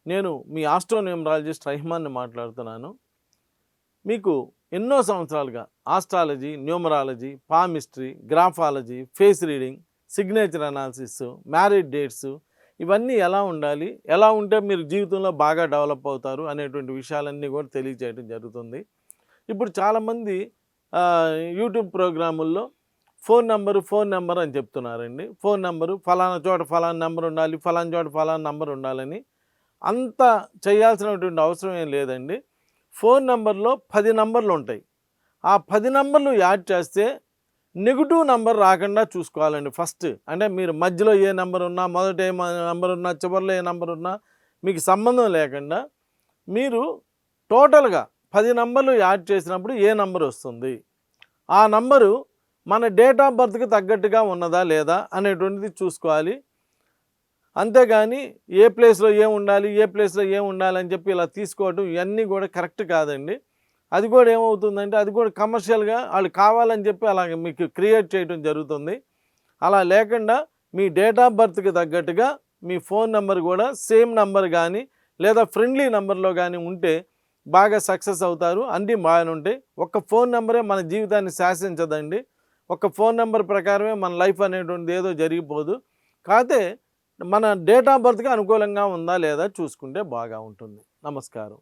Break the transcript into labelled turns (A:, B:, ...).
A: నేను మీ ఆస్ట్రోన్యూమరాలజిస్ట్ రహిమాన్ని మాట్లాడుతున్నాను. మీకు ఎన్నో సంవత్సరాలుగా astrology, numerology, palmistry, graphology, face reading, signature analysis, marriage dates ఇవన్నీ ఎలా ఉండాలి, ఎలా ఉంటే మీరు జీవితంలో బాగా డెవలప్ అవుతారు అనేటువంటి విషయాలన్నీ కూడా తెలియజేయడం జరుగుతుంది. ఇప్పుడు చాలామంది యూట్యూబ్ ప్రోగ్రాముల్లో ఫోన్ నెంబర్ అని చెప్తున్నారండి. ఫోన్ నెంబరు ఫలానా చోట ఫలానా నెంబర్ ఉండాలి, ఫలానా చోట ఫలానా నెంబర్ ఉండాలని. అంత చేయాల్సినటువంటి అవసరం ఏం లేదండి. ఫోన్ నెంబర్లో 10 నంబర్లు ఉంటాయి. ఆ 10 నంబర్లు యాడ్ చేస్తే నెగిటివ్ నంబర్ రాకుండా చూసుకోవాలండి ఫస్ట్. అంటే మీరు మధ్యలో ఏ నెంబర్ ఉన్నా, మొదట ఏ నెంబర్ ఉన్నా, చివరిలో ఏ నెంబర్ ఉన్నా మీకు సంబంధం లేకుండా మీరు టోటల్గా 10 నంబర్లు యాడ్ చేసినప్పుడు ఏ నంబర్ వస్తుంది, ఆ నంబరు మన డేట్ ఆఫ్ బర్త్కి తగ్గట్టుగా ఉన్నదా లేదా అనేటువంటిది చూసుకోవాలి. అంతేగాని ఏ ప్లేస్లో ఏం ఉండాలి, ఏ ప్లేస్లో ఏం ఉండాలని చెప్పి ఇలా తీసుకోవడం ఇవన్నీ కూడా కరెక్ట్ కాదండి. అది కూడా ఏమవుతుందంటే అది కూడా కమర్షియల్గా వాళ్ళు కావాలని చెప్పి అలాగ మీకు క్రియేట్ చేయడం జరుగుతుంది. అలా లేకుండా మీ డేట్ ఆఫ్ బర్త్కి తగ్గట్టుగా మీ ఫోన్ నెంబర్ కూడా సేమ్ నెంబర్ కానీ లేదా ఫ్రెండ్లీ నెంబర్లో కానీ ఉంటే బాగా సక్సెస్ అవుతారు. అన్నీ బాగానే ఉంటాయి. ఒక్క ఫోన్ నెంబరే మన జీవితాన్ని శాసించదండి. ఒక ఫోన్ నెంబర్ ప్రకారమే మన లైఫ్ అనేటువంటిది ఏదో జరిగిపోదు. కాకపోతే మన డేట్ ఆఫ్ బర్త్కి అనుకూలంగా ఉందా లేదా చూసుకుంటే బాగా ఉంటుంది. నమస్కారం.